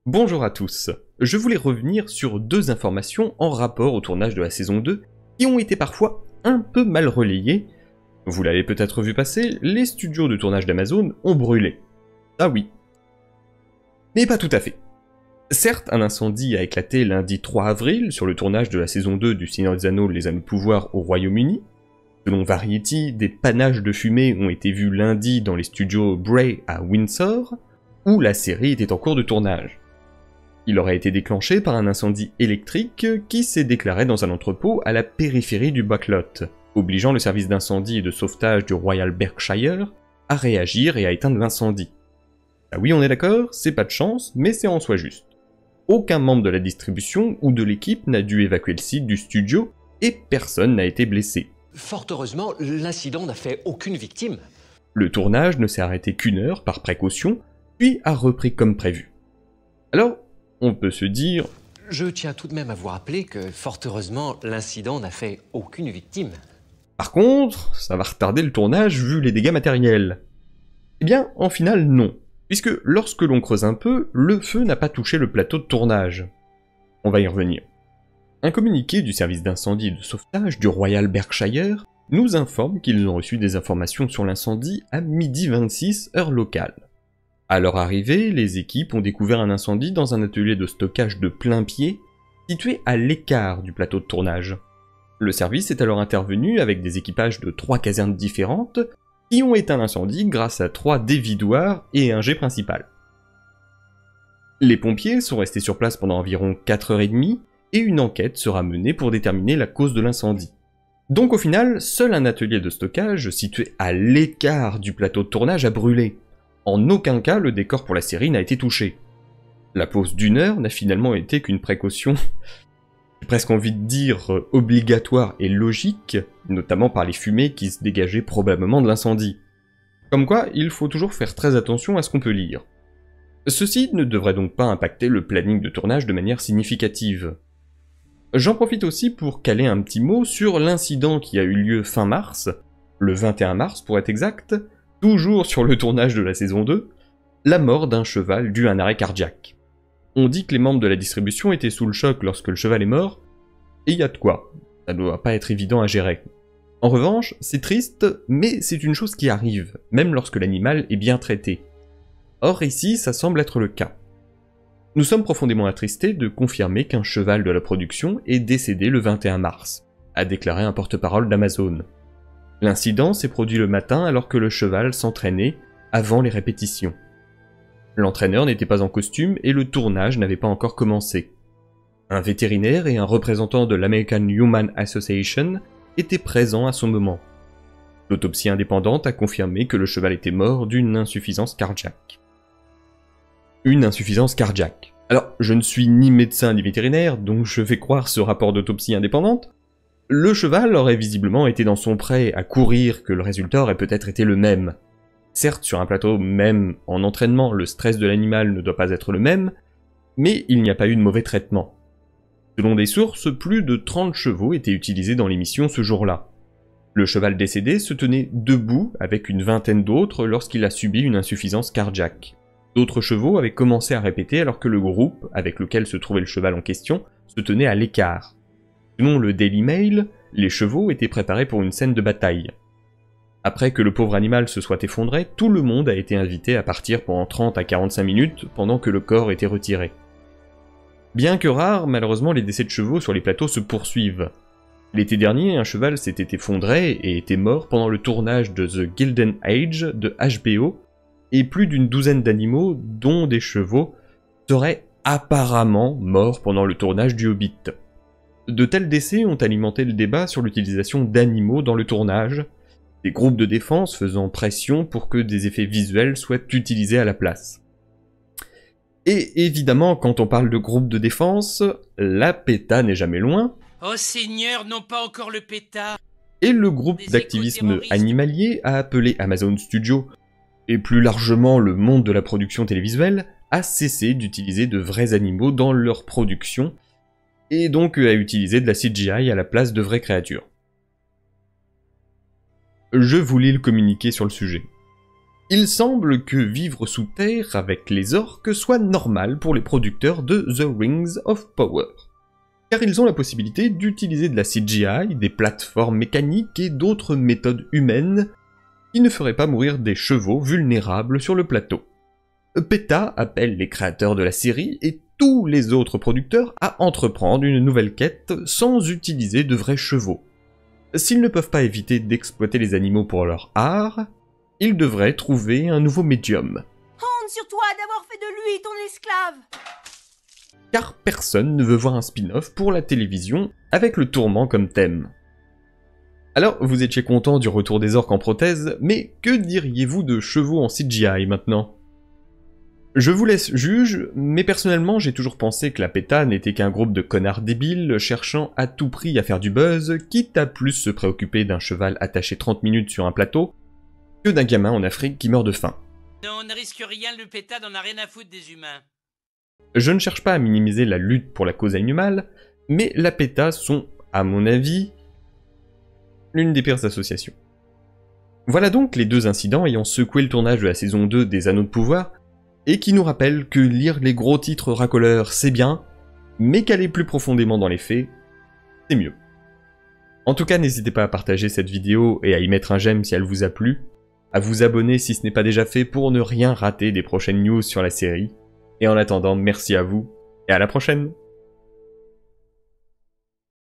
Bonjour à tous, je voulais revenir sur deux informations en rapport au tournage de la saison 2 qui ont été parfois un peu mal relayées. Vous l'avez peut-être vu passer, les studios de tournage d'Amazon ont brûlé. Ah oui. Mais pas tout à fait. Certes, un incendie a éclaté lundi 3 avril sur le tournage de la saison 2 du Seigneur des Anneaux, les Anneaux de Pouvoir au Royaume-Uni. Selon Variety, des panaches de fumée ont été vus lundi dans les studios Bray à Windsor, où la série était en cours de tournage. Il aurait été déclenché par un incendie électrique qui s'est déclaré dans un entrepôt à la périphérie du backlot, obligeant le service d'incendie et de sauvetage du Royal Berkshire à réagir et à éteindre l'incendie. Ah oui, on est d'accord, c'est pas de chance, mais c'est en soi juste. Aucun membre de la distribution ou de l'équipe n'a dû évacuer le site du studio et personne n'a été blessé. Fort heureusement, l'incident n'a fait aucune victime. Le tournage ne s'est arrêté qu'une heure par précaution, puis a repris comme prévu. Alors, on peut se dire... Je tiens tout de même à vous rappeler que, fort heureusement, l'incident n'a fait aucune victime. Par contre, ça va retarder le tournage vu les dégâts matériels. Eh bien, en finale, non. Puisque lorsque l'on creuse un peu, le feu n'a pas touché le plateau de tournage. On va y revenir. Un communiqué du service d'incendie et de sauvetage du Royal Berkshire nous informe qu'ils ont reçu des informations sur l'incendie à 12h26 heure locale. À leur arrivée, les équipes ont découvert un incendie dans un atelier de stockage de plein pied, situé à l'écart du plateau de tournage. Le service est alors intervenu avec des équipages de 3 casernes différentes, qui ont éteint l'incendie grâce à 3 dévidoirs et un jet principal. Les pompiers sont restés sur place pendant environ 4h30, et une enquête sera menée pour déterminer la cause de l'incendie. Donc au final, seul un atelier de stockage situé à l'écart du plateau de tournage a brûlé. En aucun cas, le décor pour la série n'a été touché. La pause d'une heure n'a finalement été qu'une précaution, j'ai presque envie de dire obligatoire et logique, notamment par les fumées qui se dégageaient probablement de l'incendie. Comme quoi, il faut toujours faire très attention à ce qu'on peut lire. Ceci ne devrait donc pas impacter le planning de tournage de manière significative. J'en profite aussi pour caler un petit mot sur l'incident qui a eu lieu fin mars, le 21 mars pour être exact, toujours sur le tournage de la saison 2, la mort d'un cheval dû à un arrêt cardiaque. On dit que les membres de la distribution étaient sous le choc lorsque le cheval est mort, et il y a de quoi, ça doit pas être évident à gérer. En revanche, c'est triste, mais c'est une chose qui arrive, même lorsque l'animal est bien traité. Or ici, ça semble être le cas. Nous sommes profondément attristés de confirmer qu'un cheval de la production est décédé le 21 mars, a déclaré un porte-parole d'Amazon. L'incident s'est produit le matin alors que le cheval s'entraînait avant les répétitions. L'entraîneur n'était pas en costume et le tournage n'avait pas encore commencé. Un vétérinaire et un représentant de l'American Human Association étaient présents à ce moment. L'autopsie indépendante a confirmé que le cheval était mort d'une insuffisance cardiaque. Une insuffisance cardiaque. Alors, je ne suis ni médecin ni vétérinaire, donc je vais croire ce rapport d'autopsie indépendante. Le cheval aurait visiblement été dans son pré à courir que le résultat aurait peut-être été le même. Certes, sur un plateau, même en entraînement, le stress de l'animal ne doit pas être le même, mais il n'y a pas eu de mauvais traitement. Selon des sources, plus de 30 chevaux étaient utilisés dans l'émission ce jour-là. Le cheval décédé se tenait debout avec une vingtaine d'autres lorsqu'il a subi une insuffisance cardiaque. D'autres chevaux avaient commencé à répéter alors que le groupe, avec lequel se trouvait le cheval en question, se tenait à l'écart. Selon le Daily Mail, les chevaux étaient préparés pour une scène de bataille. Après que le pauvre animal se soit effondré, tout le monde a été invité à partir pendant 30 à 45 minutes pendant que le corps était retiré. Bien que rares, malheureusement les décès de chevaux sur les plateaux se poursuivent. L'été dernier, un cheval s'était effondré et était mort pendant le tournage de The Golden Age de HBO, et plus d'une douzaine d'animaux, dont des chevaux, seraient apparemment morts pendant le tournage du Hobbit. De tels décès ont alimenté le débat sur l'utilisation d'animaux dans le tournage, des groupes de défense faisant pression pour que des effets visuels soient utilisés à la place. Et évidemment, quand on parle de groupes de défense, la PETA n'est jamais loin. Oh Seigneur, non pas encore le pétard. Et le groupe d'activisme animalier a appelé Amazon Studios, et plus largement le monde de la production télévisuelle, à cesser d'utiliser de vrais animaux dans leur production, et donc à utiliser de la CGI à la place de vraies créatures. Je vous lis le communiqué sur le sujet. Il semble que vivre sous terre avec les orques soit normal pour les producteurs de The Rings of Power, car ils ont la possibilité d'utiliser de la CGI, des plateformes mécaniques et d'autres méthodes humaines qui ne feraient pas mourir des chevaux vulnérables sur le plateau. PETA appelle les créateurs de la série et tous les autres producteurs à entreprendre une nouvelle quête sans utiliser de vrais chevaux. S'ils ne peuvent pas éviter d'exploiter les animaux pour leur art, ils devraient trouver un nouveau médium. Honte sur toi d'avoir fait de lui ton esclave! Car personne ne veut voir un spin-off pour la télévision avec le tourment comme thème. Alors, vous étiez content du retour des orques en prothèse, mais que diriez-vous de chevaux en CGI maintenant ? Je vous laisse juge, mais personnellement j'ai toujours pensé que la PETA n'était qu'un groupe de connards débiles cherchant à tout prix à faire du buzz, quitte à plus se préoccuper d'un cheval attaché 30 minutes sur un plateau, que d'un gamin en Afrique qui meurt de faim. Non, on ne risque rien, le PETA n'en a rien à foutre des humains. Je ne cherche pas à minimiser la lutte pour la cause animale, mais la PETA sont, à mon avis, l'une des pires associations. Voilà donc les deux incidents ayant secoué le tournage de la saison 2 des Anneaux de Pouvoir, et qui nous rappellent que lire les gros titres racoleurs c'est bien, mais qu'aller plus profondément dans les faits, c'est mieux. En tout cas, n'hésitez pas à partager cette vidéo et à y mettre un j'aime si elle vous a plu, à vous abonner si ce n'est pas déjà fait pour ne rien rater des prochaines news sur la série, et en attendant, merci à vous, et à la prochaine!